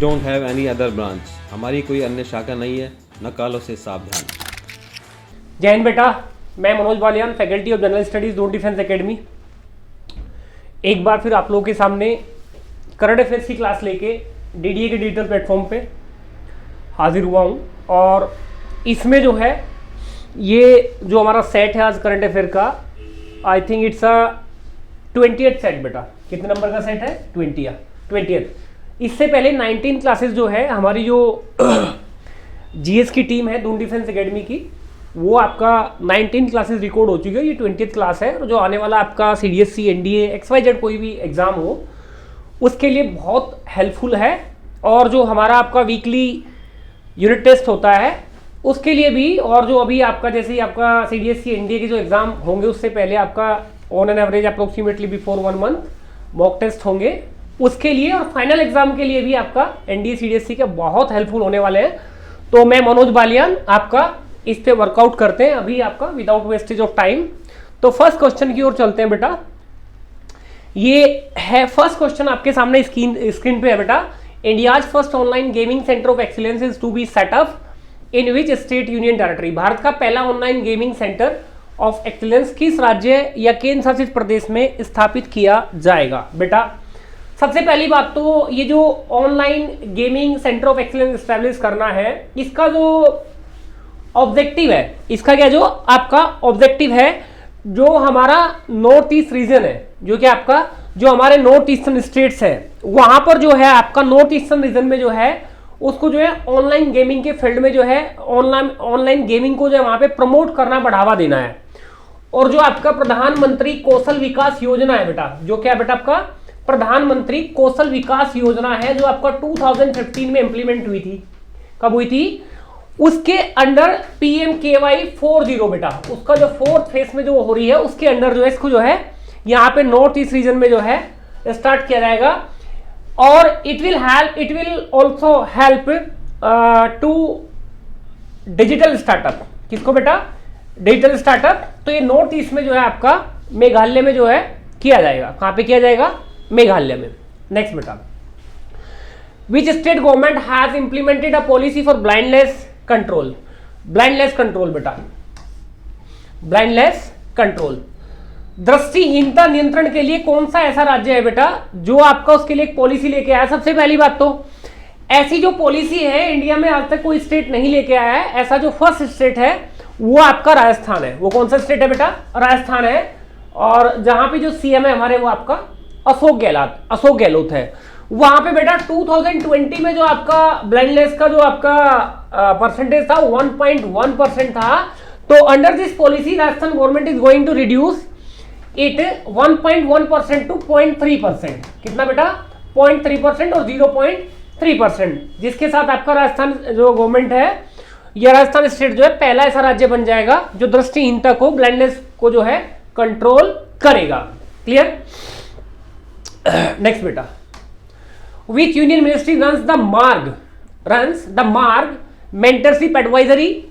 don't have any other branch. हमारी कोई अन्य शाखा नहीं है, नकालों से सावधान। जय हिंद बेटा, मैं Manoj Baliyan, faculty of general studies Doon defence academy. एक बार फिर आप लोगों के सामने करंट अफेयर्स की क्लास लेके डीडीए के डिजिटल प्लेटफॉर्म पे हाजिर हुआ हूँ। और इसमें जो है ये जो हमारा सेट है आज करंट अफेयर का, I think it's a 20th set बेटा। कितने नंबर का सेट है? 20th। इससे पहले 19 क्लासेस जो है हमारी जो जीएस की टीम है दून डिफेंस एकेडमी की, वो आपका 19 क्लासेस रिकॉर्ड हो चुकी है। ये 20th क्लास है। जो आने वाला आपका CDSC, NDA, XYZ कोई भी एग्ज़ाम हो उसके लिए बहुत हेल्पफुल है। और जो हमारा आपका वीकली यूनिट टेस्ट होता है उसके लिए भी, और जो अभी आपका जैसे ही आपका CDSC, NDA के जो एग्ज़ाम होंगे उससे पहले आपका on an average approximately before 1 month mock test होंगे उसके लिए, और फाइनल एग्जाम के लिए भी आपका NDA CDSC के बहुत हेल्पफुल होने वाले हैं। तो मैं मनोज बालियान आपका इस पे वर्कआउट करते हैं अभी आपका विदाउट वेस्टेज ऑफ टाइम। तो फर्स्ट क्वेश्चन की ओर चलते हैं बेटा। ये है फर्स्ट क्वेश्चन आपके सामने स्क्रीन पे है बेटा। India's first online gaming centre of excellence is to be set up in which state union territory. Bharat का पहला online gaming centre of excellence किस राज्य या केंद्र शासित प्रदेश में स्थापित किया जाएगा बेटा? सबसे पहली बात तो ये जो online gaming centre of excellence establish करना है, इसका जो ऑब्जेक्टिव है, इसका क्या जो आपका ऑब्जेक्टिव है, जो हमारा नॉर्थ ईस्ट रीजन है, जो कि आपका जो हमारे नॉर्थ ईस्टर्न स्टेट्स है, वहां पर जो है आपका नॉर्थ ईस्टर्न रीजन में जो है उसको जो है ऑनलाइन गेमिंग के फील्ड में जो है ऑनलाइन गेमिंग को जो है वहां पे प्रमोट करना, बढ़ावा देना है। और जो आपका प्रधानमंत्री कौशल विकास योजना है बेटा, जो क्या बेटा आपका प्रधानमंत्री कौशल विकास योजना है, जो आपका 2015 में इंप्लीमेंट हुई थी। कब हुई थी? उसके अंडर PMKY 40 बेटा, उसका जो 4th फेज में जो हो रही है उसके अंडर जो है इसको जो है यहाँ पे नॉर्थ ईस्ट रीजन में जो है स्टार्ट किया जाएगा। और it will also help to digital startup. किसको बेटा? Digital startup. तो ये नॉर्थ ईस्ट में जो है आपका मेघालय में जो है किया जाएगा। कहाँ पे किया जाएगा? मेघालय में। नेक्स्ट बेटा, which state government has implemented a policy for blindness control? Blindness control बेटा, ब्लाइंडनेस कंट्रोल, दृष्टिहीनता नियंत्रण के लिए कौन सा ऐसा राज्य है बेटा जो आपका उसके लिए एक पॉलिसी लेके आया? सबसे पहली बात तो ऐसी जो पॉलिसी है इंडिया में आज तक कोई स्टेट नहीं लेके आया है। ऐसा जो फर्स्ट स्टेट है वो आपका राजस्थान है। वो कौन सा स्टेट है बेटा? राजस्थान है। और जहां पे जो CM है हमारे वो आपका अशोक गहलोत है। वहां पे बेटा 2020 में जो आपका ब्लाइंडनेस का जो आपका परसेंटेज था 1.1% था। तो under this policy Rajasthan government is going to reduce it 1.1% to 0.3%। कितना बेटा? 0.3% और 0.3%, जिसके साथ आपका राजस्थान जो गवर्नमेंट है या राजस्थान स्टेट जो है पहला ऐसा राज्य बन जाएगा जो दृष्टिहीनता को, ब्लाइंडनेस को जो है कंट्रोल करेगा। क्लियर? नेक्स्ट बेटा, which union ministry runs the MAARG mentorship advisory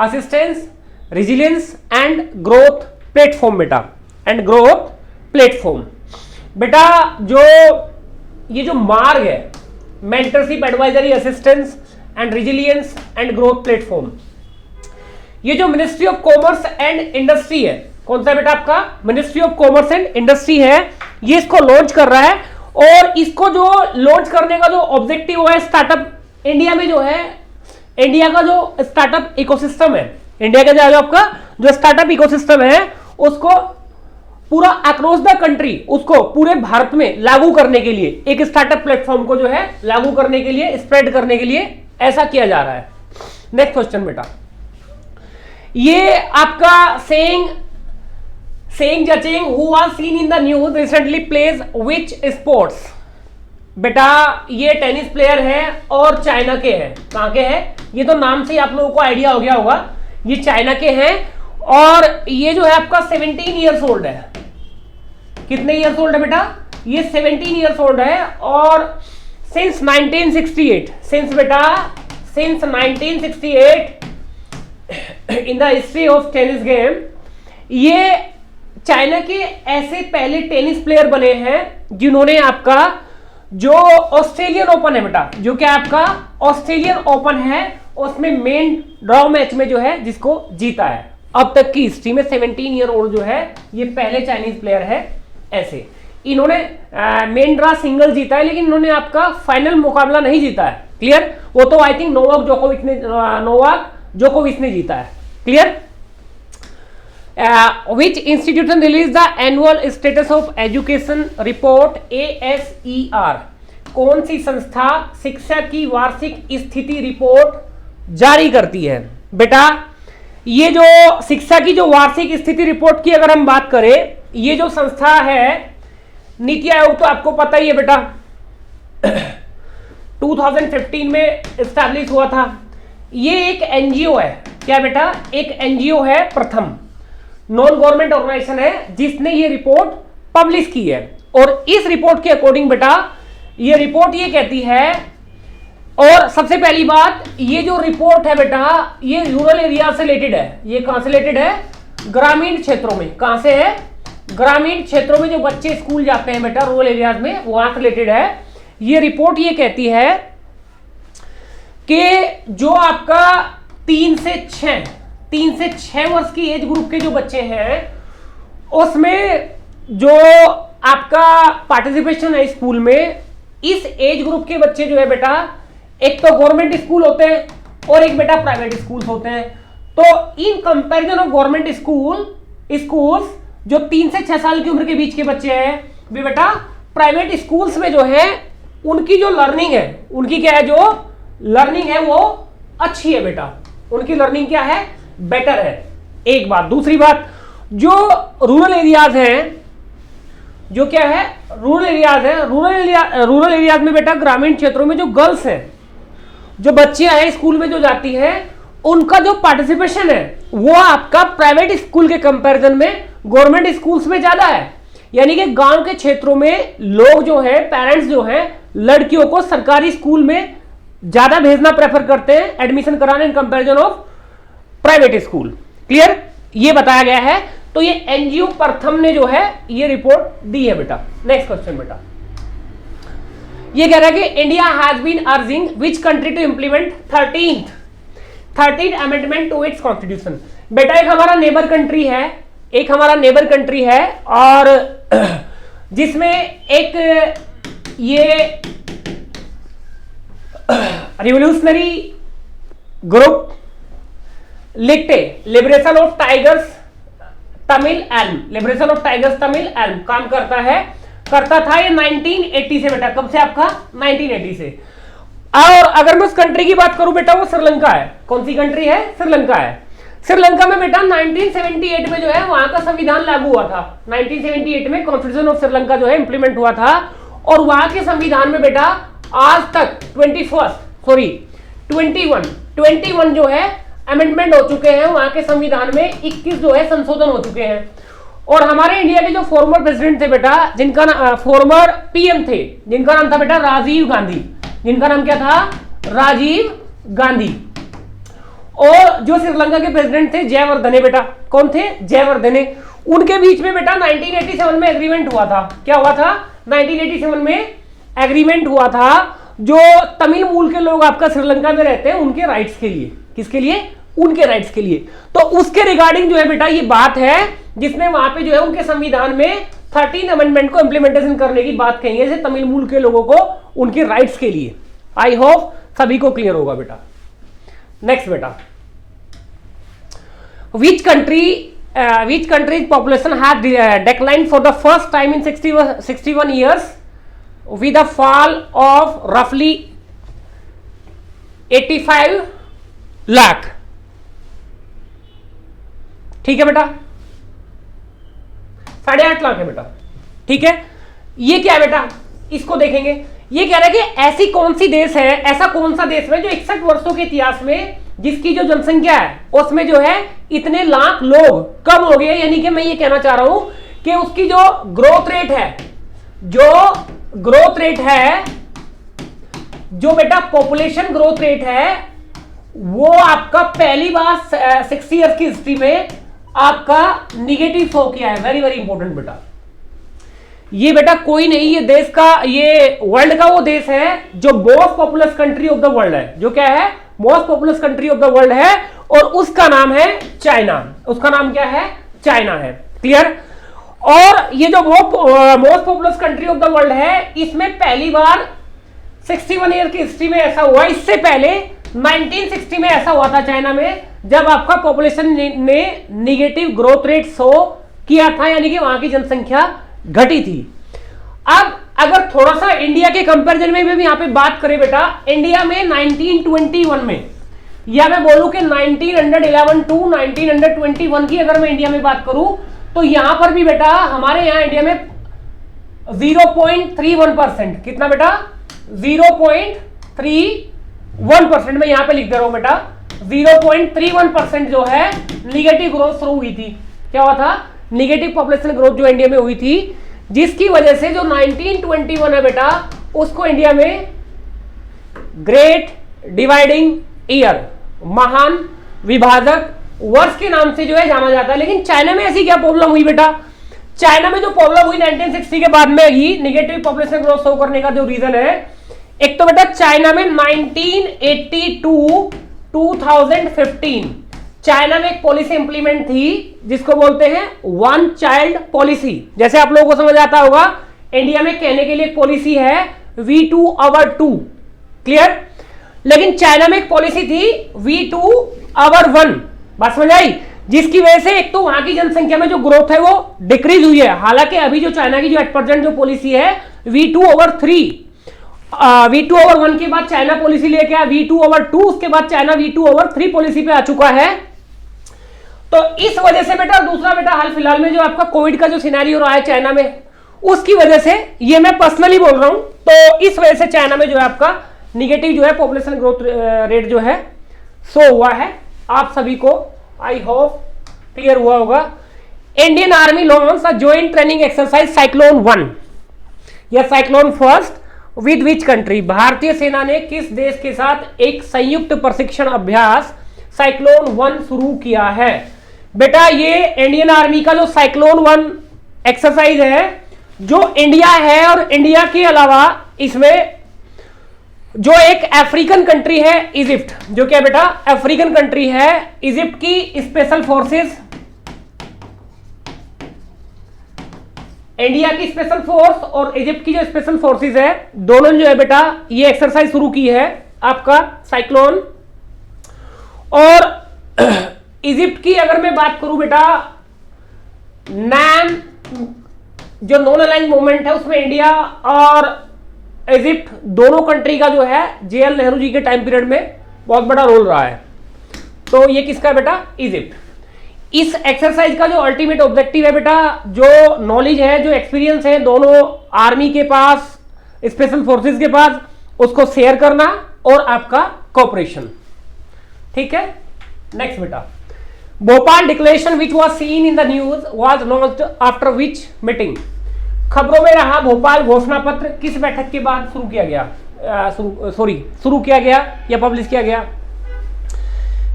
assistance resilience and growth platform बेटा, एंड ग्रोथ प्लेटफॉर्म बेटा। जो ये जो मार्ग है, mentorship advisory assistance and resilience and growth platform, ये जो ministry of commerce and industry है, कौन सा बेटा आपका? Ministry of commerce and industry है, ये इसको लॉन्च कर रहा है। और इसको जो लॉन्च करने का जो ऑब्जेक्टिव है, स्टार्टअप इंडिया में जो है, इंडिया का जो स्टार्टअप इकोसिस्टम है, इंडिया का जो आपका जो स्टार्टअप इकोसिस्टम है उसको पूरा अक्रॉस द कंट्री, उसको पूरे भारत में लागू करने के लिए, एक स्टार्टअप प्लेटफॉर्म को जो है लागू करने के लिए, स्प्रेड करने के लिए ऐसा किया जा रहा है। नेक्स्ट क्वेश्चन बेटा, ये आपका सेइंग जचिंग who was seen in the news recently plays which sports? बेटा ये टेनिस प्लेयर है और चाइना के हैं। कहां के हैं? ये तो नाम से ही आप लोगों को आइडिया हो गया होगा, ये चाइना के हैं। और ये जो है आपका 17 ईयर्स ओल्ड है। कितने ईयर्स ओल्ड है बेटा? ये 17 ईयर्स ओल्ड है। और since 1968 in the history of tennis game, ये चाइना के ऐसे पहले टेनिस प्लेयर बने हैं जिन्होंने आपका जो ऑस्ट्रेलियन ओपन है बेटा, जो कि आपका ऑस्ट्रेलियन ओपन है, उसमें मेन ड्रॉ मैच में जो है जिसको जीता है अब तक की हिस्ट्री में 17 ईयर ओल्ड जो है ये पहले चाइनीज प्लेयर है। ऐसे इन्होंने मेन ड्रॉ सिंगल जीता है, लेकिन इन्होंने आपका फाइनल मुकाबला नहीं जीता है। क्लियर? वो तो आई थिंक नोवाक जोकोविच ने जीता है। Clear? Which institution released the annual status of education report ASER? कौन सी संस्था शिक्षा की वार्षिक स्थिति रिपोर्ट जारी करती है? बेटा ये जो शिक्षा की जो वार्षिक स्थिति रिपोर्ट की अगर हम बात करें, ये जो संस्था है नीति आयोग, तो आपको पता ही है बेटा 2015 में एस्टैब्लिश हुआ था। ये एक एनजीओ है। क्या बेटा? एक एनजीओ है, प्रथम नॉन गवर्नमेंट ऑर्गेनाइजेशन है जिसने ये रिपोर्ट पब्लिश की है। और इस रिपोर्ट के अकॉर्डिंग बेटा ये रिपोर्ट ये कहती है, और सबसे पहली बात, ये जो रिपोर्ट है बेटा ये रूरल एरिया से रिलेटेड है। ये कहां से रिलेटेड है? ग्रामीण क्षेत्रों में। कहां से है? ग्रामीण क्षेत्रों में जो बच्चे स्कूल जाते हैं बेटा रूरल एरियाज में, वहां से रिलेटेड है। ये रिपोर्ट ये कहती है कि जो आपका 3 से 6 वर्ष की एज ग्रुप के जो बच्चे हैं उसमें जो आपका पार्टिसिपेशन है स्कूल में, इस एज ग्रुप के बच्चे जो है बेटा, एक तो गवर्नमेंट स्कूल होते हैं और एक बेटा प्राइवेट स्कूल होते हैं। तो in comparison of government schools जो 3 से 6 साल की उम्र के बीच के बच्चे हैं वे बेटा प्राइवेट स्कूल्स में जो है उनकी जो लर्निंग है, उनकी क्या है, जो लर्निंग है वो अच्छी है बेटा। उनकी लर्निंग क्या है? बेटर है। एक बात। दूसरी बात, जो रूरल एरियाज हैं, जो क्या है, रूरल एरियाज है, रूरल एरियाज में बेटा ग्रामीण क्षेत्रों में जो गर्ल्स हैं, जो बच्चियां हैं स्कूल में जो जाती हैं, उनका जो पार्टिसिपेशन है वो आपका प्राइवेट स्कूल के कंपैरिजन में गवर्नमेंट स्कूल्स में ज्यादा है। यानी कि गांव के क्षेत्रों में लोग जो है, पेरेंट्स जो है, लड़कियों को सरकारी स्कूल में ज्यादा भेजना प्रेफर करते हैं एडमिशन कराने in comparison of private school. Clear? ये बताया गया है। तो ये एनजीओ प्रथम ने जो है ये रिपोर्ट दी है बेटा। नेक्स्ट क्वेश्चन बेटा, ये कह रहा है कि India has been urging which country to implement 13th amendment to its constitution. बेटा एक हमारा नेबर कंट्री है, और जिसमें एक ये रिवोल्यूशनरी ग्रुप लिक्टे liberation of tigers Tamil Eelam काम करता था ये 1980 से बेटा। कब से? आपका 1980 से। और अगर मैं उस कंट्री की बात करूं बेटा, वो श्रीलंका है। कौन सी कंट्री है? श्रीलंका है। श्रीलंका में बेटा 1978 में जो है वहां का संविधान लागू हुआ था। 1978 में कॉन्स्टिट्यूशन ऑफ श्रीलंका जो है इंप्लीमेंट हुआ था, और वहां के संविधान में बेटा आज तक 21 जो है अमेंडमेंट हो चुके हैं। वहां के संविधान में 21 जो है संशोधन हो चुके हैं। और हमारे इंडिया के जो फॉर्मर प्रेसिडेंट थे बेटा, जिनका फॉर्मर पीएम थे, जिनका नाम था बेटा राजीव गांधी। जिनका नाम क्या था? राजीव गांधी। और जो श्रीलंका के प्रेसिडेंट थे जयवर्धने बेटा। कौन थे? जयवर्धने। उनके बीच में बेटा 1987 में एग्रीमेंट हुआ था। क्या हुआ था? 1987 में एग्रीमेंट हुआ था, जो तमिल मूल के लोग आपका श्रीलंका में रहते हैं उनके राइट्स के लिए। किसके लिए? उनके राइट्स के लिए। तो उसके रिगार्डिंग जो है बेटा ये बात है, जिसमें वहां पे जो है उनके संविधान में 13 अमेंडमेंट को इंप्लीमेंटेशन करने की बात कही है, जैसे तमिल मूल के लोगों को उनके राइट्स के लिए। आई होप सभी को क्लियर होगा बेटा। नेक्स्ट बेटा, which country's population had declined for the first time in 61 years with a fall of roughly 85 lakh. ठीक है बेटा, 8.5 लाख है बेटा। ठीक है, ये क्या है बेटा, इसको देखेंगे। ये कह रहा है कि ऐसी कौन सी देश है, ऐसा कौन सा देश है जो 61 वर्षों के इतिहास में जिसकी जो जनसंख्या है उसमें जो है इतने लाख लोग कम हो गए। यानी कि मैं ये कहना चाह रहा हूं कि उसकी जो ग्रोथ रेट है, जो बेटा पॉपुलेशन ग्रोथ रेट है, वो आपका पहली बार 60 ईयर्स की हिस्ट्री में आपका निगेटिव शो किया है। वेरी वेरी इंपॉर्टेंट बेटा। ये बेटा कोई नहीं, ये देश का, ये वर्ल्ड का वो देश है जो most populous country of the world है, जो क्या है, most populous country of the world है, और उसका नाम है चाइना। उसका नाम क्या है, चाइना है। क्लियर। और ये जो most populous country of the world है, इसमें पहली बार 61 ईयर की हिस्ट्री में ऐसा हुआ। इससे पहले 1960 में ऐसा हुआ था चाइना में, जब आपका पॉपुलेशन ने निगेटिव ग्रोथ रेट शो किया था, यानी कि वहां की जनसंख्या घटी थी। अब अगर थोड़ा सा इंडिया के कंपैरिजन में भी यहां पे बात करें बेटा, इंडिया में 1921 में, या मैं बोलूं कि 1911 टू 1921 की अगर मैं इंडिया में बात करूं, तो यहां पर भी बेटा हमारे यहां इंडिया में 0.31%, कितना बेटा, 0.31%, मैं यहां पे लिख दे रहा हूं बेटा, 0.31% जो है निगेटिव ग्रोथ शुरू हुई थी। क्या हुआ था, निगेटिव पॉपुलेशन ग्रोथ जो इंडिया में हुई थी, जिसकी वजह से जो 1921 है बेटा, उसको इंडिया में ग्रेट डिवाइडिंग ईयर, महान विभाजक वर्ष के नाम से जो है जाना जाता है। लेकिन चाइना में ऐसी क्या प्रॉब्लम हुई बेटा, चाइना में जो प्रॉब्लम हुई 1960 के बाद में ही निगेटिव पॉपुलेशन ग्रोथ शो करने का जो रीजन है, एक तो बेटा चाइना में 1980 टू 2015 चाइना में एक पॉलिसी इंप्लीमेंट थी जिसको बोलते हैं वन चाइल्ड पॉलिसी। जैसे आप लोगों को समझ आता होगा, इंडिया में कहने के लिए एक पॉलिसी है V2/2, क्लियर। लेकिन चाइना में एक पॉलिसी थी V2/1, बात समझ आई, जिसकी वजह से एक तो वहां की जनसंख्या में जो ग्रोथ है वो डिक्रीज हुई है। हालांकि अभी जो चाइना की जो एट प्रेजेंट जो पॉलिसी है V2/3, V2/1 के बाद चाइना पॉलिसी लेके आया V2/2, उसके बाद चाइना V2/3 पॉलिसी पे आ चुका है। तो इस वजह से बेटा, दूसरा बेटा हाल फिलहाल में जो आपका कोविड का जो सिनेरियो रहा है चाइना में, उसकी वजह से, ये मैं पर्सनली बोल रहा हूं, तो इस वजह से चाइना में जो है आपका निगेटिव जो है पॉपुलेशन ग्रोथ रेट जो है शो हुआ है। आप सभी को आई होप क्लियर हुआ होगा। Indian army launch a joint training exercise cyclone 1 या cyclone first with which country, भारतीय सेना ने किस देश के साथ एक संयुक्त प्रशिक्षण अभ्यास साइक्लोन 1 शुरू किया है। बेटा ये इंडियन आर्मी का जो साइक्लोन 1 एक्सरसाइज है, जो इंडिया है, और इंडिया के अलावा इसमें जो एक अफ्रीकन कंट्री है इजिप्ट, जो क्या बेटा अफ्रीकन कंट्री है, इजिप्ट की स्पेशल फोर्सेस, इंडिया की स्पेशल फोर्स और इजिप्ट की जो स्पेशल फोर्सेस है, दोनों जो है बेटा ये एक्सरसाइज शुरू की है आपका साइक्लोन। और इजिप्ट की अगर मैं बात करूं बेटा, नैम जो नॉन अलाइंड मूवमेंट है, उसमें इंडिया और इजिप्ट दोनों कंट्री का जो है JL नेहरू जी के टाइम पीरियड में बहुत बड़ा रोल रहा है। तो ये किसका है बेटा, इजिप्ट। इस एक्सरसाइज का जो अल्टीमेट ऑब्जेक्टिव है बेटा, जो नॉलेज है, जो एक्सपीरियंस है दोनों आर्मी के पास, स्पेशल फोर्सेस के पास, उसको शेयर करना और आपका कोऑपरेशन, ठीक है। नेक्स्ट बेटा, Bhopal declaration which was seen in the news was launched after which meeting, खबरों में रहा भोपाल घोषणा पत्र किस बैठक के बाद शुरू किया गया, शुरू किया गया या पब्लिश किया गया।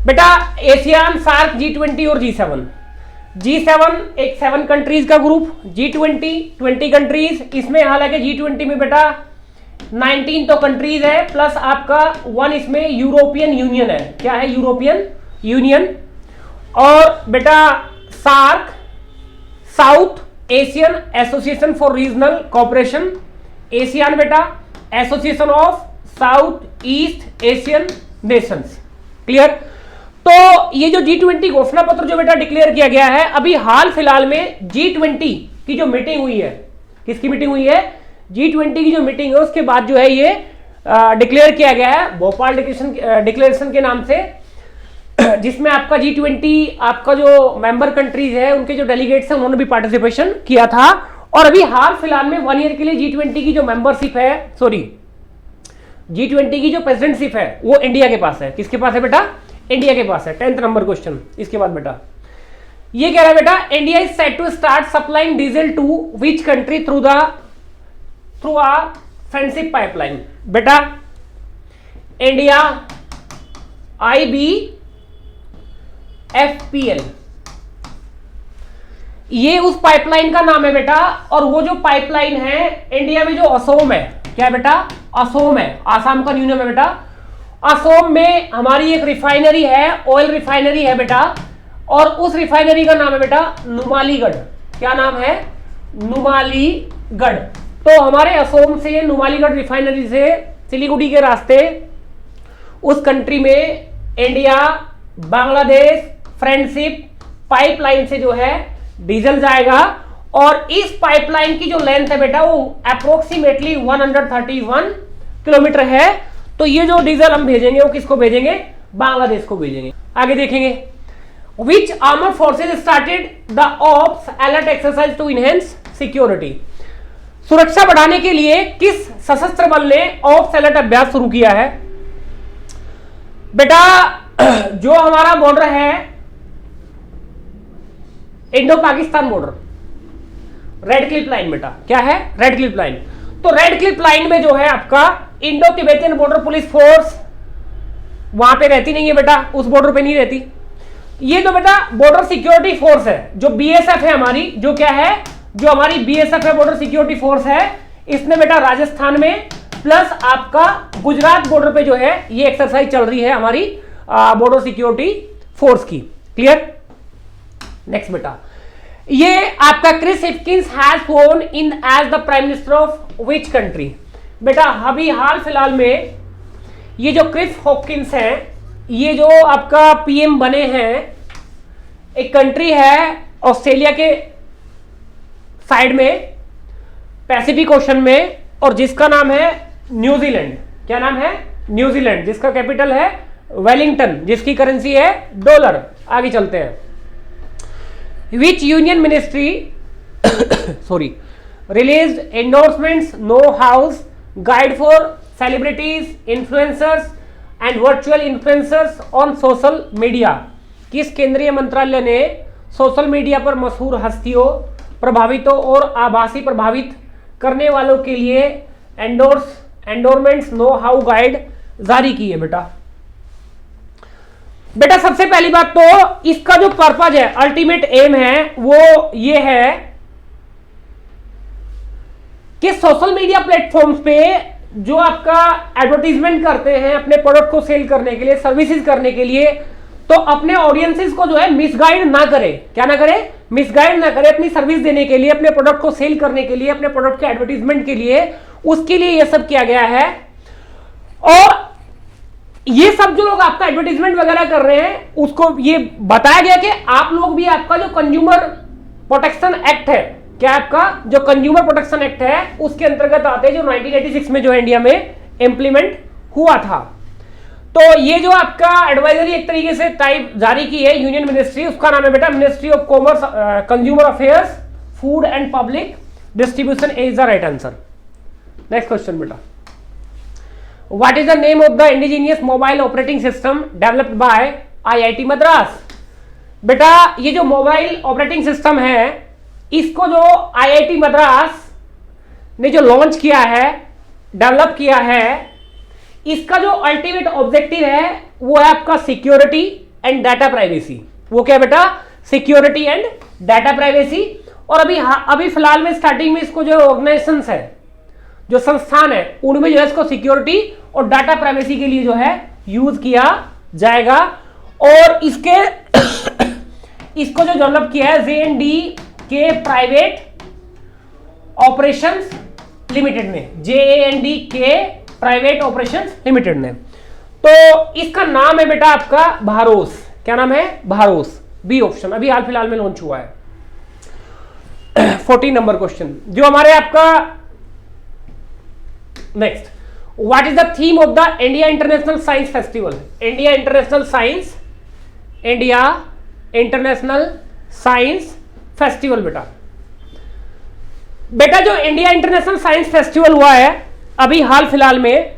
बेटा एशियान, सार्क, G20 और G7। G7 एक 7 कंट्रीज का ग्रुप, G20 20 कंट्रीज। इसमें हालांकि G20 में बेटा 19 तो कंट्रीज है, प्लस आपका 1 इसमें यूरोपियन यूनियन है। क्या है, यूरोपियन यूनियन। और बेटा SAARC, South Asian Association for Regional Cooperation, ASEAN बेटा association of South East Asian nations, clear. तो ये जो G20 घोषणा पत्र जो बेटा डिक्लेयर किया गया है, अभी हाल फिलहाल में G20 की जो मीटिंग हुई है, किसकी मीटिंग हुई है, G20 की जो मीटिंग है, उसके बाद जो है ये डिक्लेयर किया गया है भोपाल डिक्लेरेशन के नाम से, जिसमें आपका G20 आपका जो मेंबर कंट्रीज है, उनके जो डेलीगेट्स हैं, उन्होंने भी पार्टिसिपेशन किया था। और अभी हाल फिलहाल में 1 ईयर के लिए G20 की जो मेंबरशिप है, G20 की जो प्रेसिडेंटशिप है, वो इंडिया के पास है। किसके पास है बेटा, इंडिया के पास है। 10th नंबर क्वेश्चन इसके बाद बेटा ये कह रहा है बेटा, India is set to start supplying diesel to which country through a friendship pipeline. बेटा इंडिया IBFPL, ये उस पाइपलाइन का नाम है बेटा, और वो जो पाइपलाइन है इंडिया में जो असोम है, क्या है बेटा, असोम है, आसाम का न्यूनम है बेटा। असोम में हमारी एक रिफाइनरी है, ऑयल रिफाइनरी है बेटा, और उस रिफाइनरी का नाम है बेटा नुमालीगढ़। क्या नाम है, नुमालीगढ़। तो हमारे असोम से नुमालीगढ़ रिफाइनरी से सिलीगुड़ी के रास्ते उस कंट्री में इंडिया बांग्लादेश फ्रेंडशिप पाइपलाइन से जो है डीजल जाएगा, और इस पाइपलाइन की जो लेंथ है बेटा वो अप्रोक्सीमेटली 131 किलोमीटर है। तो ये जो डीजल हम भेजेंगे वो किसको भेजेंगे, बांग्लादेश को भेजेंगे। आगे देखेंगे, which armed forces started the ops alert exercise to enhance security. सुरक्षा बढ़ाने के लिए किस सशस्त्र बल ने ऑप्स अलर्ट अभ्यास शुरू किया है। बेटा जो हमारा बॉर्डर है Indo Pakistan border, red Cliff line बेटा, क्या है, रेड क्लिफ लाइन। तो रेड क्लिफ लाइन में जो है आपका Indo Tibetan border police force वहां पे रहती नहीं है बेटा, उस बॉर्डर पे नहीं रहती। ये जो बेटा बॉर्डर सिक्योरिटी फोर्स है, जो बीएसएफ है हमारी, जो क्या है, जो हमारी बीएसएफ है, बॉर्डर सिक्योरिटी फोर्स है, इसने बेटा राजस्थान में प्लस आपका गुजरात बॉर्डर पे जो है ये एक्सरसाइज चल रही है हमारी बॉर्डर सिक्योरिटी फोर्स की। क्लियर। नेक्स्ट बेटा, ये आपका Chris Hipkins has sworn in as the prime minister of which country. बेटा अभी हाल फिलहाल में ये जो क्रिस हॉकिंस है, ये जो आपका पीएम बने हैं, एक कंट्री है ऑस्ट्रेलिया के साइड में पैसिफिक ओशन में, और जिसका नाम है न्यूजीलैंड। क्या नाम है, न्यूजीलैंड, जिसका कैपिटल है वेलिंगटन, जिसकी करेंसी है डॉलर। आगे चलते हैं, which union ministry sorry released endorsements know hows guide for celebrities influencers and virtual influencers on social media. किस केंद्रीय मंत्रालय ने सोशल मीडिया पर मशहूर हस्तियों, प्रभावितों और आभासी प्रभावित करने वालों के लिए एंडोर्समेंट्स नो हाउ गाइड जारी की है। बेटा सबसे पहली बात तो इसका जो पर्पज है, अल्टीमेट एम है, वो ये है कि सोशल मीडिया प्लेटफॉर्म्स पे जो आपका एडवर्टीजमेंट करते हैं अपने प्रोडक्ट को सेल करने के लिए, सर्विसेज करने के लिए, तो अपने ऑडियंसेस को जो है मिसगाइड ना करे। क्या ना करे, मिसगाइड ना करे अपनी सर्विस देने के लिए, अपने प्रोडक्ट को सेल करने के लिए, अपने प्रोडक्ट के एडवर्टीजमेंट के लिए, उसके लिए यह सब किया गया है। और ये सब जो लोग आपका एडवर्टीजमेंट वगैरह कर रहे हैं उसको ये बताया गया कि आप लोग भी आपका जो कंज्यूमर प्रोटेक्शन एक्ट है, क्या आपका जो कंज्यूमर प्रोटेक्शन एक्ट है उसके अंतर्गत आते हैं, जो 1986 में जो इंडिया में इंप्लीमेंट हुआ था। तो ये जो आपका एडवाइजरी एक तरीके से टाइप जारी की है यूनियन मिनिस्ट्री, उसका नाम है बेटा ministry of commerce, consumer affairs, food and public distribution is the right answer. Next question बेटा, what is the name of the indigenous mobile operating system developed by IIT Madras. बेटा ये जो मोबाइल ऑपरेटिंग सिस्टम है इसको जो IIT Madras ने जो launch किया है, डेवलप किया है, इसका जो अल्टीमेट ऑब्जेक्टिव है वो है आपका सिक्योरिटी एंड डाटा प्राइवेसी। वो क्या बेटा, सिक्योरिटी एंड डाटा प्राइवेसी। और अभी फिलहाल में स्टार्टिंग में इसको जो ऑर्गेनाइजेशंस है, जो संस्थान है, उनमें जो है इसको सिक्योरिटी और डाटा प्राइवेसी के लिए जो है यूज किया जाएगा। और इसको जो डेवलप किया है JND के प्राइवेट ऑपरेशंस लिमिटेड ने, JND के प्राइवेट ऑपरेशंस लिमिटेड ने। तो इसका नाम है बेटा आपका भारोस। क्या नाम है, भारोस, बी ऑप्शन, अभी हाल फिलहाल में लॉन्च हुआ है। 14 नंबर क्वेश्चन जो हमारे आपका next, what is the theme of the India international science festival. India international science festival बेटा जो इंडिया इंटरनेशनल साइंस फेस्टिवल हुआ है अभी हाल फिलहाल में,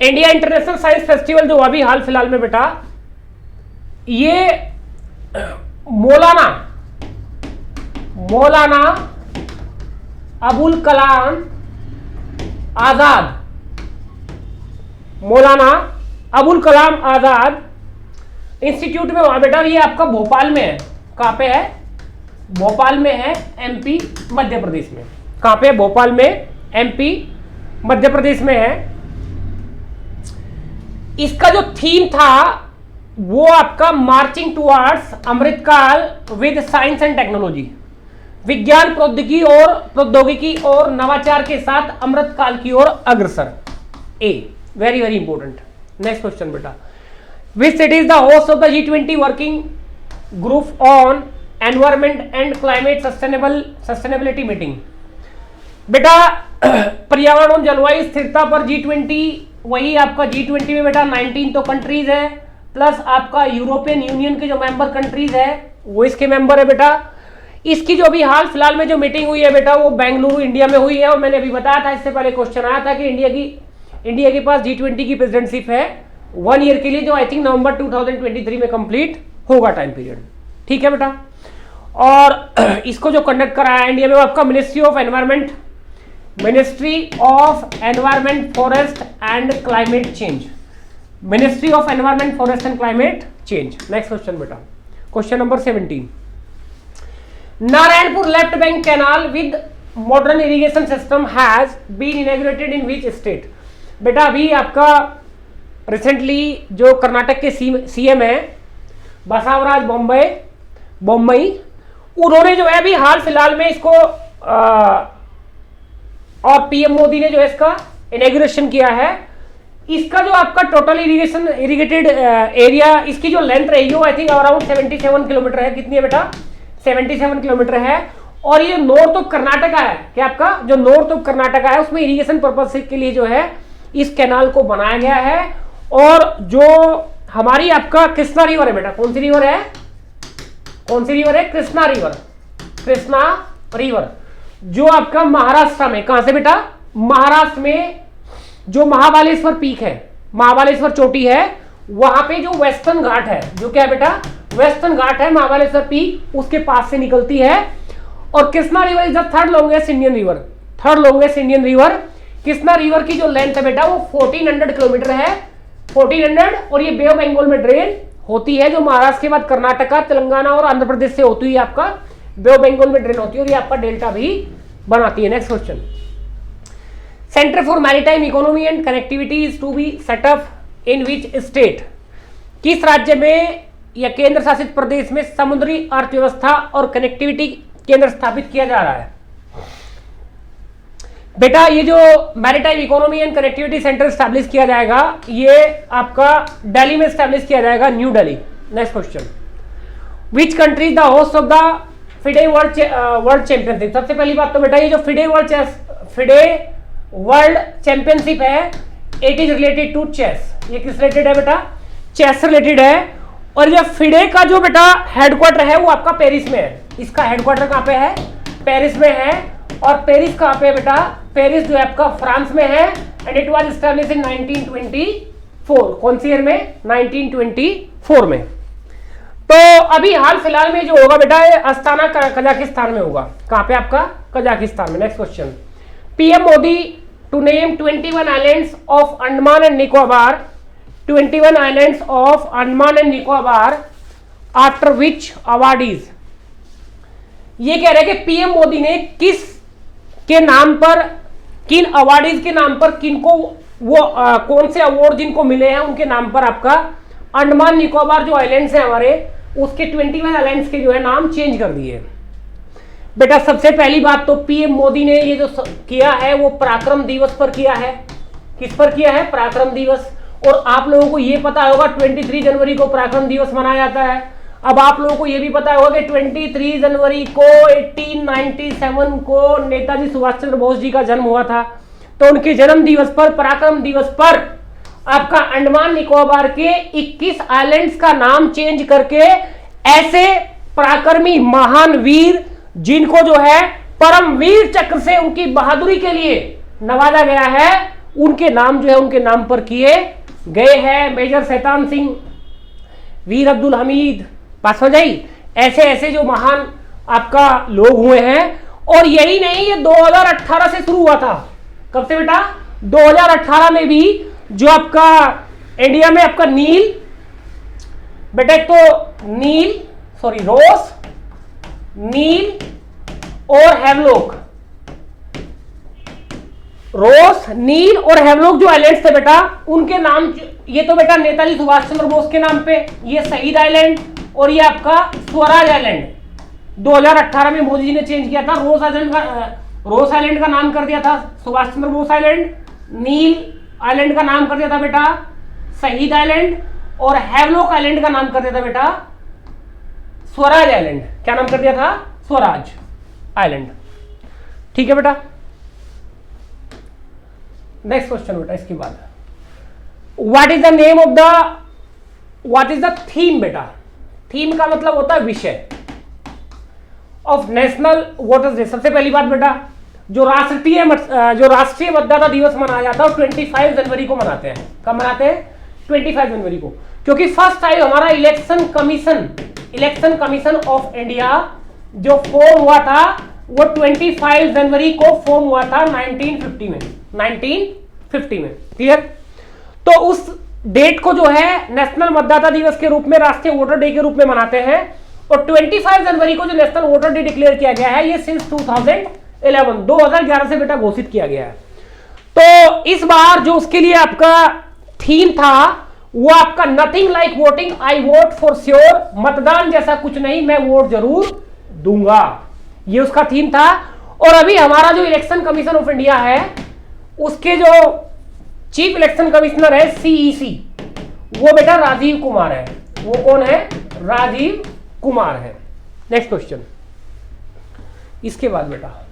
इंडिया इंटरनेशनल साइंस फेस्टिवल जो अभी हाल फिलहाल में बेटा, ये मौलाना अबुल कलाम आजाद, मौलाना अबुल कलाम आजाद इंस्टीट्यूट में हुआ बेटा। ये आपका भोपाल में है, कहाँ पे है? भोपाल में है, एमपी मध्य प्रदेश में। कहाँ पे? भोपाल में, एमपी मध्य प्रदेश में है। इसका जो थीम था वो आपका marching towards Amritkaal with science and technology, विज्ञान प्रौद्योगिकी और नवाचार के साथ अमृतकाल की ओर अग्रसर। A, very very important. Next question बेटा, which city is the host of the G20 working group on environment and climate sustainability meeting? बेटा पर्यावरण और जलवायु स्थिरता पर G20, वही आपका G20 में बेटा 19 तो कंट्रीज है, प्लस आपका यूरोपियन यूनियन के जो मेंबर कंट्रीज है वो इसके मेंबर है बेटा। इसकी जो अभी हाल फिलहाल में जो मीटिंग हुई है बेटा वो बेंगलुरु इंडिया में हुई है, और मैंने अभी बताया था, इससे पहले क्वेश्चन आया था कि इंडिया के पास G20 की प्रेसिडेंटशिप है 1 ईयर के लिए, जो आई थिंक नवंबर 2023 में कंप्लीट होगा टाइम पीरियड। ठीक है बेटा। और इसको जो कंडक्ट कराया है इंडिया में वो आपका ministry of environment forest and climate change, ministry of environment forest and climate change. Next question बेटा, question number 17, Narayanpur left bank canal with modern irrigation system has been inaugurated in which state? बेटा अभी आपका recently जो कर्नाटक के CM है बसवराज बोम्मई, उन्होंने जो है अभी हाल फिलहाल में इसको और पीएम मोदी ने जो है इसका इनॉग्रेशन किया है। इसका जो आपका टोटल इरिगेटेड एरिया, इसकी जो लेंथ रहेगी वो आई थिंक अराउंड 77 किलोमीटर है। कितनी है बेटा? 77 किलोमीटर है। और ये नॉर्थ ऑफ कर्नाटका है, क्या आपका जो नॉर्थ ऑफ कर्नाटका है उसमें इरिगेशन पर्पज के लिए जो है इस कैनाल को बनाया गया है। और जो हमारी आपका कृष्णा रिवर है बेटा, कौन सी रिवर है? कौन सी रिवर है? कृष्णा रिवर, जो आपका महाराष्ट्र में, कहां से बेटा? महाराष्ट्र में जो महाबालेश्वर पीक है, महाबालेश्वर चोटी है, वहां पे जो वेस्टर्न घाट है, जो क्या है बेटा? वेस्टर्न घाट है, महाबालेश्वर पीक उसके पास से निकलती है। और Krishna river is the third longest Indian river. Krishna river की जो लेंथ है बेटा वो 1400 किलोमीटर है, 1400, और ये बे ऑफ बंगाल में ड्रेन होती है, जो महाराष्ट्र के बाद कर्नाटका, तेलंगाना और आंध्र प्रदेश से होती है, आपका बे ऑफ बंगाल में ड्रेन होती है, और ये आपका डेल्टा भी बनाती है। Next question, centre for maritime economy and connectivity is to be set up in which state? किस राज्य में या केंद्र शासित प्रदेश में समुद्री अर्थव्यवस्था और कनेक्टिविटी केंद्र स्थापित किया जा रहा है? बेटा ये जो maritime economy and connectivity centre establish किया जाएगा, ये आपका दिल्ली में स्टैब्लिश किया जाएगा, New Delhi. Next question, which country the host of the FIDE world championship? सबसे पहली बात तो बेटा ये जो फिडे वर्ल्ड चैंपियनशिप है, it is related to chess. ये किस रिलेटेड है बेटा? चेस से रिलेटेड है। और ये फिडे का जो बेटा हेडक्वार्टर है वो आपका पेरिस में है। इसका हेडक्वार्टर कहाँ पे है? पेरिस में है। और पेरिस कहाँ पे है बेटा? पेरिस जो है आपका फ्रांस में है, and it was established in 1924। कौन सी ईयर में? 1924 में। तो अभी हाल फिलहाल में जो होगा बेटा ये अस्ताना कजाकिस्तान में होगा। कहाँ पे? आपका कजाकिस्तान में। Next question, PM Modi to name 21 islands of Andaman and Nicobar, 21 islands of Andaman and Nicobar after which awardees? ये कह रहे हैं कि पीएम मोदी ने किस के नाम पर, किन अवार्डीज के नाम पर, किनको वो कौन से अवार्ड जिनको मिले हैं उनके नाम पर आपका अंडमान निकोबार जो आइलैंड्स हैं हमारे, उसके 21 आइलैंड्स के जो है नाम चेंज कर दिए। बेटा सबसे पहली बात तो पीएम मोदी ने ये जो किया है वो पराक्रम दिवस पर किया है। किस पर किया है? पराक्रम दिवस। और आप लोगों को ये पता होगा 23 जनवरी को पराक्रम दिवस मनाया जाता है। अब आप लोगों को ये भी पता होगा कि 23 जनवरी को 1897 को नेताजी सुभाष चंद्र बोस जी का जन्म हुआ था। तो उनके जन्म दिवस पर, पराक्रम दिवस पर आपका अंडमान निकोबार के 21 आइलैंड्स का नाम चेंज करके ऐसे पराक्रमी महान वीर जिनको जो है परमवीर चक्र से उनकी बहादुरी के लिए नवाजा गया है, उनके नाम जो है उनके नाम पर किए गए हैं। मेजर शैतान सिंह, वीर अब्दुल हमीद, पासवान, ऐसे ऐसे जो महान आपका लोग हुए हैं। और यही नहीं, ये 2018 से शुरू हुआ था। कब से बेटा? 2018 में भी जो आपका इंडिया में आपका नील, बेटा एक तो नील, रोस नील और हेवलॉक, रोस, नील और हेवलॉक जो आइलैंड्स थे बेटा उनके नाम, ये तो बेटा नेताजी सुभाष चंद्र बोस के नाम पे, ये शहीद आइलैंड और ये आपका स्वराज आइलैंड 2018 में मोदी जी ने चेंज किया था। रोस आइलैंड का नाम कर दिया था सुभाष चंद्र बोस आइलैंड, नील आइलैंड का नाम कर दिया था बेटा शहीद आइलैंड और हैवलॉक आइलैंड का नाम कर दिया था बेटा स्वराज आइलैंड। क्या नाम कर दिया था? स्वराज आइलैंड। ठीक है बेटा, नेक्स्ट क्वेश्चन बेटा इसके बाद, what is the name of the, what is the theme बेटा, थीम का मतलब होता है विषय ऑफ नेशनल वोटर्स डे। सबसे पहली बात बेटा, जो राष्ट्रीय मतदाता दिवस मनाया जाता है 25 जनवरी को मनाते हैं। कब मनाते हैं? 25 जनवरी को, क्योंकि फर्स्ट टाइम हमारा इलेक्शन कमीशन ऑफ इंडिया जो फॉर्म हुआ था वो 25 जनवरी को फॉर्म हुआ था 1950 में। क्लियर? तो उस डेट को जो है नेशनल मतदाता दिवस के रूप में, राष्ट्रीय वोटर डे के रूप में मनाते हैं। और 25 जनवरी को जो नेशनल वोटर डे डिक्लेयर किया गया है ये सिंस 2011 से बेटा घोषित किया गया है। तो इस बार जो उसके लिए आपका थीम था वो आपका nothing like voting, I vote for sure, मतदान जैसा कुछ नहीं, मैं वोट जरूर दूंगा, ये उसका थीम था। और अभी हमारा जो इलेक्शन कमीशन ऑफ इंडिया है उसके जो चीफ इलेक्शन कमिश्नर है CEC, वो बेटा राजीव कुमार है। वो कौन है? राजीव कुमार है। नेक्स्ट क्वेश्चन इसके बाद बेटा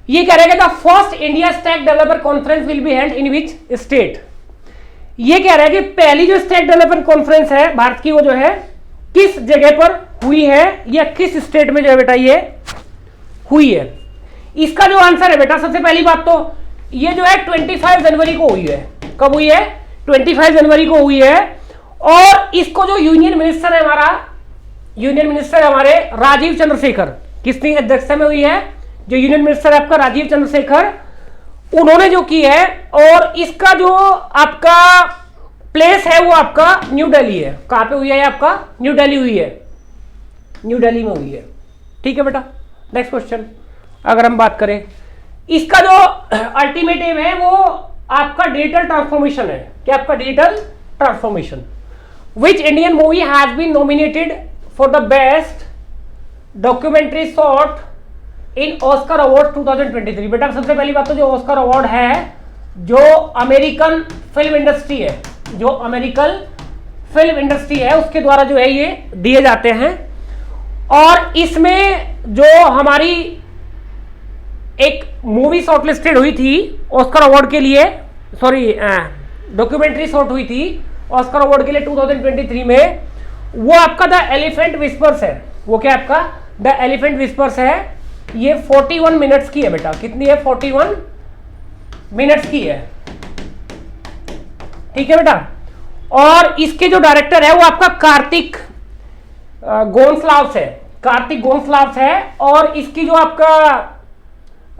ये कह रहे हैं the first India stack developer conference will be held in which state. ये कह रहा है कि पहली जो स्टेट डेवलपमेंट कॉन्फ्रेंस है भारत की वो जो है किस जगह पर हुई है या किस स्टेट में जो है बेटा ये हुई है। इसका जो आंसर है बेटा, सबसे पहली बात तो ये जो है 25 जनवरी को हुई है। कब हुई है? 25 जनवरी को हुई है। और इसको जो यूनियन मिनिस्टर है हमारे राजीव चंद्रशेखर, किसकी अध्यक्षता में हुई है? जो यूनियन मिनिस्टर है आपका राजीव चंद्रशेखर, उन्होंने जो की है। और इसका जो आपका प्लेस है वो आपका न्यू दिल्ली है। कहां पे हुई है? आपका न्यू दिल्ली हुई है, न्यू दिल्ली में हुई है। ठीक है बेटा, नेक्स्ट क्वेश्चन अगर हम बात करें, इसका जो अल्टीमेट एम है वो आपका डिजिटल ट्रांसफॉर्मेशन है। क्या आपका? Digital transformation. Which Indian movie has been nominated for the best documentary short in Oscar award 2023। बेटा सबसे पहली बात तो जो ऑस्कर अवार्ड है जो अमेरिकन फिल्म इंडस्ट्री है उसके द्वारा जो है ये दिए जाते हैं। और इसमें जो हमारी एक मूवी शॉर्टलिस्टेड हुई थी ऑस्कर अवार्ड के लिए, सॉरी डॉक्यूमेंट्री शॉर्ट हुई थी ऑस्कर अवार्ड के लिए 2023 में, वो आपका द एलिफेंट विस्पर्स है। वो क्या आपका? द एलिफेंट विस्पर्स है। ये 41 मिनट्स की है बेटा। कितनी है? 41 मिनट्स की है। ठीक है बेटा। और इसके जो डायरेक्टर है वो आपका कार्तिक गोन्सलाव्स है। और इसकी जो आपका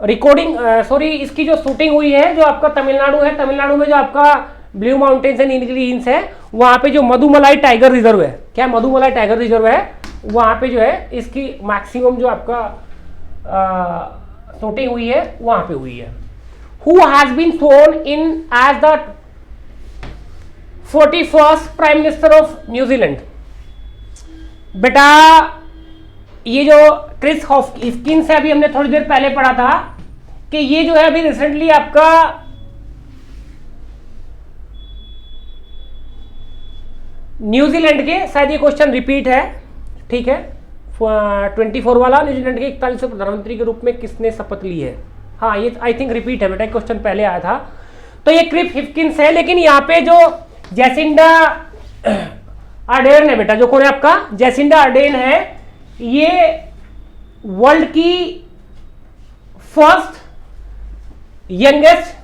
इसकी जो शूटिंग हुई है जो आपका तमिलनाडु है, तमिलनाडु में जो आपका blue mountains and Nilgiri hills है वहां पे जो मधुमलाई टाइगर रिजर्व है, क्या मधुमलाई टाइगर रिजर्व है, वहां पे जो है इसकी मैक्सिमम जो आपका शूटिंग हुई है वहां पे हुई है। Who has been thrown in as the 41st prime minister of New Zealand. बेटा ये जो क्रिस हॉपकिंस है, अभी हमने थोड़ी देर पहले पढ़ा था कि ये जो है अभी रिसेंटली आपका न्यूजीलैंड के, शायद ये क्वेश्चन रिपीट है, ठीक है, 24 वाला, न्यूजीलैंड के 41वें प्रधानमंत्री के रूप में किसने शपथ ली है। हाँ ये आई थिंक रिपीट है बेटा, क्वेश्चन पहले आया था। तो ये क्रिस हॉपकिंस है, लेकिन यहाँ पे जो जैसिंडा आर्डेन है बेटा, जो कौन है आपका? जैसिंडा आर्डेन है। ये वर्ल्ड की first youngest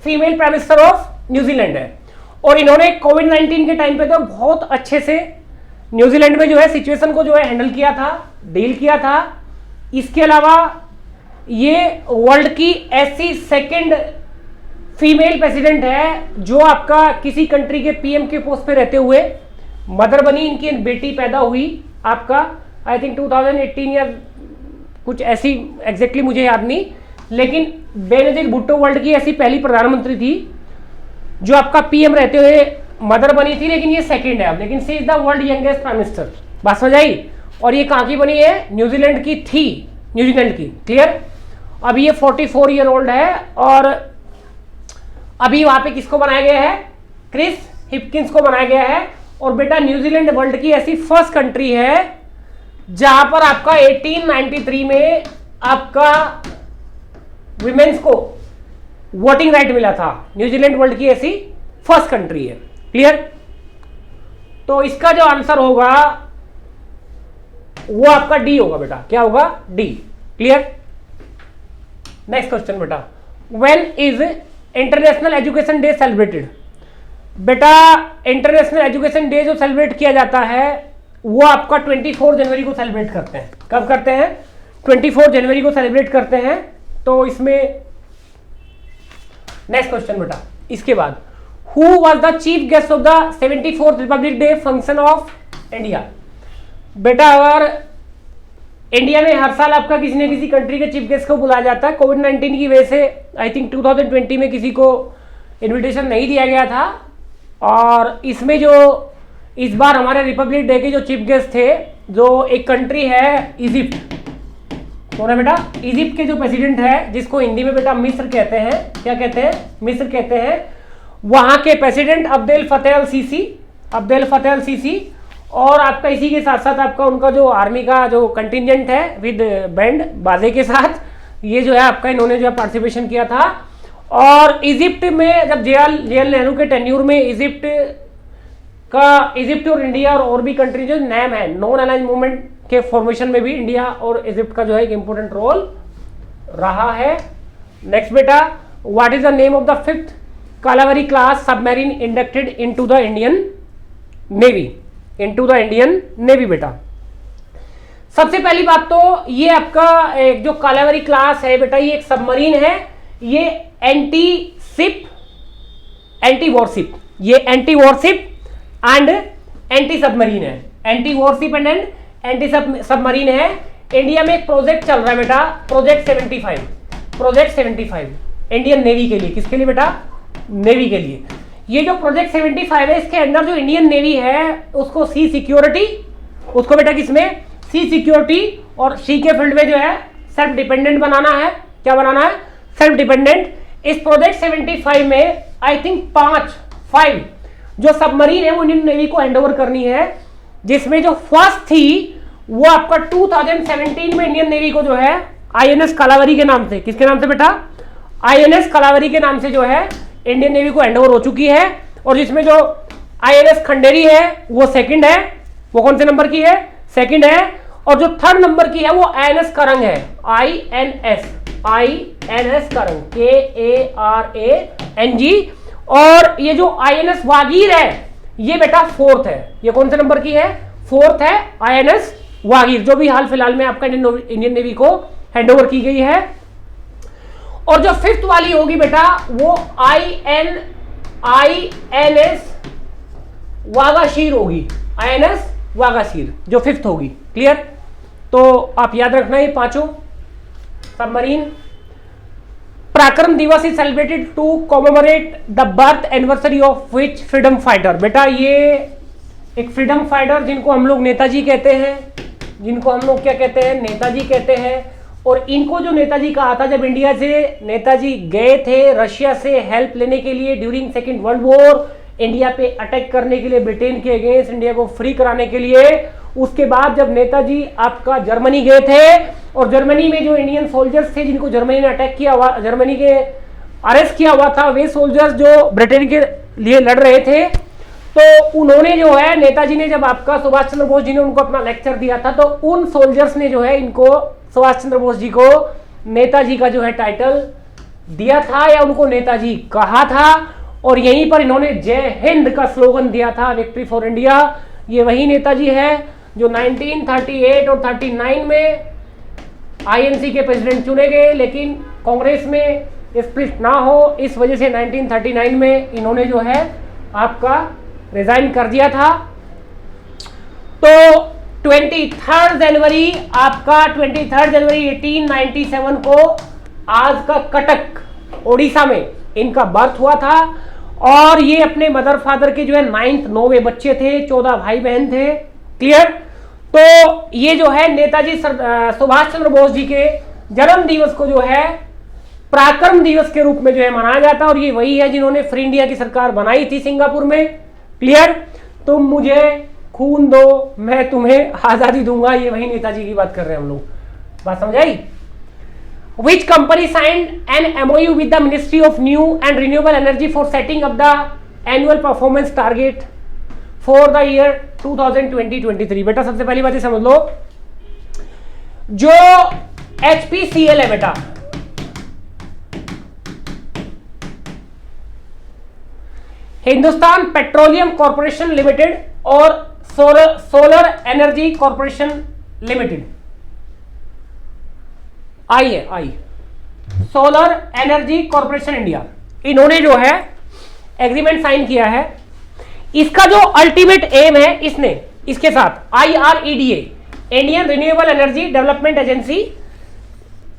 female prime minister of New Zealand है। और इन्होंने कोविड-19 के टाइम पे तो बहुत अच्छे से न्यूजीलैंड में जो है सिचुएशन को जो है हैंडल किया था, डील किया था। इसके अलावा ये वर्ल्ड की ऐसी सेकंड फीमेल प्रेसिडेंट है जो आपका किसी कंट्री के पीएम के पोस्ट पे रहते हुए मदर बनी, इनकी बेटी पैदा हुई आपका आई थिंक 2018 या कुछ ऐसी, एग्जैक्टली मुझे याद नहीं, लेकिन बेनजीर भुट्टो वर्ल्ड की ऐसी पहली प्रधानमंत्री थी जो आपका पीएम रहते हुए मदर बनी थी, लेकिन ये सेकंड है अब, लेकिन she is the world youngest prime minister. बात समझ आई? और ये कहाँ की बनी है? न्यूजीलैंड की थी, न्यूजीलैंड की। क्लियर? अभी ये 44 ईयर ओल्ड है और अभी वहां पे किसको बनाया गया है? क्रिस हिपकिंस को बनाया गया है। और बेटा न्यूजीलैंड वर्ल्ड की ऐसी फर्स्ट कंट्री है जहां पर आपका 1893 में आपका विमेन्स को वोटिंग राइट मिला था। न्यूजीलैंड वर्ल्ड की ऐसी फर्स्ट कंट्री है। क्लियर? तो इसका जो आंसर होगा वो आपका डी होगा बेटा। क्या होगा? डी। क्लियर? नेक्स्ट क्वेश्चन बेटा, when is international education day celebrated? बेटा इंटरनेशनल एजुकेशन डे जो सेलिब्रेट किया जाता है वो आपका 24 जनवरी को सेलिब्रेट करते हैं। कब करते हैं? 24 जनवरी को सेलिब्रेट करते हैं। तो इसमें नेक्स्ट क्वेश्चन बेटा, इसके बाद who was the chief guest of the 74th Republic day function of India? बेटा अगर इंडिया में हर साल आपका किसी न किसी कंट्री के चीफ गेस्ट को बुलाया जाता है, कोविड-19 की वजह से आई थिंक 2020 में किसी को इनविटेशन नहीं दिया गया था। और इसमें जो इस बार हमारे रिपब्लिक डे के जो चीफ गेस्ट थे, जो एक कंट्री है इजिप्ट, कौन है बेटा? इजिप्ट के जो प्रेसिडेंट है, जिसको हिंदी में बेटा मिस्र कहते हैं। क्या कहते हैं? मिस्र कहते हैं। वहां के प्रेसिडेंट अब्देल फतेह अल सीसी, अब्देल फतेह अल सीसी। और आपका इसी के साथ साथ आपका उनका जो आर्मी का जो कंटिजेंट है विद बैंड बाजे के साथ, ये जो है आपका इन्होंने जो है पार्टिसिपेशन किया था। और इजिप्ट में जब जेएल नेहरू के टेन्यूर में इजिप्ट और इंडिया और भी कंट्री जो नेम है, नॉन अलाइंड मूवमेंट के फॉर्मेशन में भी इंडिया और इजिप्ट का जो है एक इंपॉर्टेंट रोल रहा है। नेक्स्ट बेटा, what is the name of the 5th Kalvari class submarine inducted into the Indian navy? Into the Indian navy बेटा, सबसे पहली बात तो ये आपका एक जो कालावरी क्लास है बेटा, ये एक सबमरीन है। ये एंटी वॉरशिप, ये anti warship and anti submarine है। Anti warship and anti submarine है। इंडिया में एक प्रोजेक्ट चल रहा है बेटा, प्रोजेक्ट 75 इंडियन नेवी के लिए। किसके लिए बेटा? नेवी के लिए। ये जो प्रोजेक्ट 75 है, इसके अंदर जो इंडियन नेवी है उसको सी सिक्योरिटी, उसको बेटा किसमें? सी सिक्योरिटी और सी के फील्ड में जो है सेल्फ डिपेंडेंट बनाना है। क्या बनाना है? Self dependent. इस प्रोजेक्ट 75 में आई थिंक 5 जो सबमरीन है वो इंडियन नेवी को हैंडओवर करनी है, जिसमें जो फर्स्ट थी वो आपका 2017 में इंडियन नेवी को जो है आईएनएस कालावरी के नाम से, किसके नाम से बेटा? आईएनएस कालावरी के नाम से जो है इंडियन नेवी को हैंडओवर हो चुकी है। और जिसमें जो आईएनएस खंडेरी है वो सेकंड है। वो कौन से नंबर की है? सेकंड है। और जो थर्ड नंबर की है वो आईएनएस करंग है। INS Karang, KARANG। और ये जो आईएनएस वागीर है ये बेटा 4th है। ये कौन से नंबर की है? 4th है आईएनएस वागीर, जो भी हाल फिलहाल में आपका इंडियन नेवी को हैंडओवर की गई है। और जो 5th वाली होगी बेटा वो आईएनएस वागाशीर होगी। आईएनएस वागाशीर जो 5th होगी। क्लियर? तो आप याद रखना ये पांचों submarine. Parakram Diwas is celebrated to commemorate the birth anniversary of which freedom fighter? बेटा ये एक फ्रीडम फाइटर जिनको हम लोग नेताजी कहते हैं, जिनको हम लोग क्या कहते हैं? नेताजी कहते हैं। और इनको जो नेताजी कहा था, जब इंडिया से नेताजी गए थे रशिया से हेल्प लेने के लिए during second world war, India पे अटैक करने के लिए, ब्रिटेन के अगेंस्ट इंडिया को फ्री कराने के लिए, उसके बाद जब नेताजी आपका जर्मनी गए थे और जर्मनी में जो इंडियन सोल्जर्स थे जिनको जर्मनी ने अटैक किया हुआ, जर्मनी के अरेस्ट किया हुआ था, वे सोल्जर्स जो ब्रिटेन के लिए लड़ रहे थे, तो उन्होंने जो है नेताजी ने, जब आपका सुभाष चंद्र बोस जी ने उनको अपना लेक्चर दिया था, तो उन सोल्जर्स ने जो है इनको, सुभाष चंद्र बोस जी को नेताजी का जो है टाइटल दिया था या उनको नेताजी कहा था। और यहीं पर इन्होंने जय हिंद का स्लोगन दिया था, विक्ट्री फॉर इंडिया। ये वही नेताजी है जो 1938 और 39 में आईएनसी के प्रेसिडेंट चुने गए, लेकिन कांग्रेस में स्प्लिट ना हो इस वजह से 1939 में इन्होंने जो है आपका रिजाइन कर दिया था। तो 23 जनवरी आपका 23 जनवरी 1897 को आज का कटक उड़ीसा में इनका बर्थ हुआ था। और ये अपने मदर फादर के जो है 9वें बच्चे थे, 14 भाई बहन थे। क्लियर। तो ये जो है नेताजी सुभाष चंद्र बोस जी के जन्म दिवस को जो है पराक्रम दिवस के रूप में जो है मनाया जाता है। और ये वही है जिन्होंने फ्री इंडिया की सरकार बनाई थी सिंगापुर में। क्लियर। तुम मुझे खून दो, मैं तुम्हें आजादी दूंगा, ये वही नेताजी की बात कर रहे हैं हम लोग। बात समझ आई। Which company signed an MOU with the Ministry of New and Renewable Energy for setting up the annual performance target for the year 2020-23? बेटा सबसे पहली बात ये समझ लो, जो HPCL है बेटा, हिंदुस्तान पेट्रोलियम कॉर्पोरेशन लिमिटेड और सोलर एनर्जी कॉर्पोरेशन लिमिटेड, आई सोलर एनर्जी कॉर्पोरेशन इंडिया, इन्होंने जो है एग्रीमेंट साइन किया है। इसका जो अल्टीमेट एम है, इसने इसके साथ IREDA, Indian renewable energy development agency,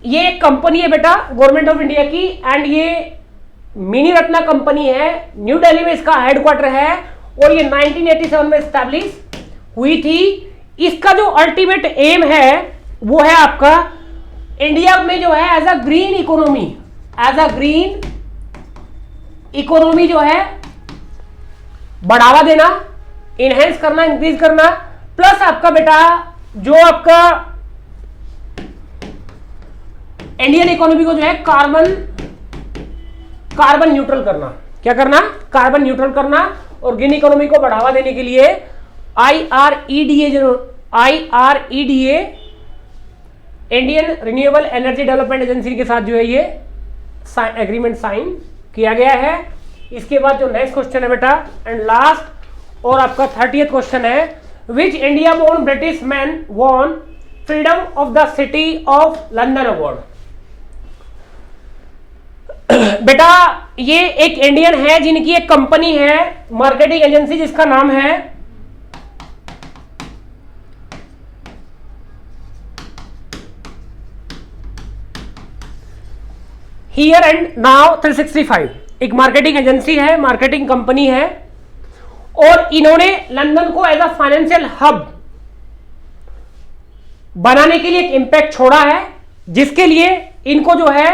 ये एक कंपनी है बेटा गवर्नमेंट ऑफ इंडिया की, एंड ये मिनी रत्ना कंपनी है, न्यू दिल्ली में इसका हेडक्वार्टर है और ये 1987 में स्टैब्लिश हुई थी। इसका जो अल्टीमेट एम है वो है आपका इंडिया में जो है एज अ ग्रीन इकोनॉमी जो है बढ़ावा देना, इनहेंस करना, इंक्रीज करना, प्लस आपका बेटा जो आपका इंडियन इकोनॉमी को जो है कार्बन न्यूट्रल करना। क्या करना? कार्बन न्यूट्रल करना। और ग्रीन इकोनॉमी को बढ़ावा देने के लिए IREDA Indian renewable energy development agency के साथ जो है ये एग्रीमेंट साइन किया गया है। इसके बाद जो नेक्स्ट क्वेश्चन है बेटा एंड लास्ट और आपका 30th क्वेश्चन है, which India born British man won freedom of the city of London award? बेटा ये एक इंडियन है जिनकी एक कंपनी है, मार्केटिंग एजेंसी, जिसका नाम है हियर एंड नाउ 365। एक मार्केटिंग एजेंसी है, मार्केटिंग कंपनी है, और इन्होंने लंदन को एज अ फाइनेंशियल हब बनाने के लिए एक इंपैक्ट छोड़ा है, जिसके लिए इनको जो है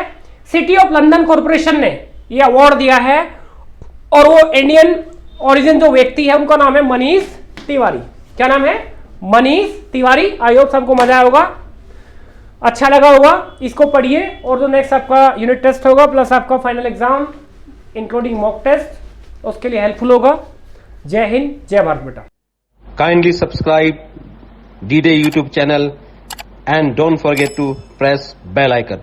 सिटी ऑफ लंदन कॉर्पोरेशन ने ये अवार्ड दिया है। और वो इंडियन ओरिजिन जो व्यक्ति है उनका नाम है मनीष तिवारी। क्या नाम है? मनीष तिवारी। आई होप सबको मजा आया होगा, अच्छा लगा होगा। इसको पढ़िए और जो नेक्स्ट आपका यूनिट टेस्ट होगा प्लस आपका final exam including mock test, उसके लिए हेल्पफुल होगा। जय हिंद, जय भारत बेटा। Kindly subscribe D-Day YouTube channel and don't forget to press bell icon.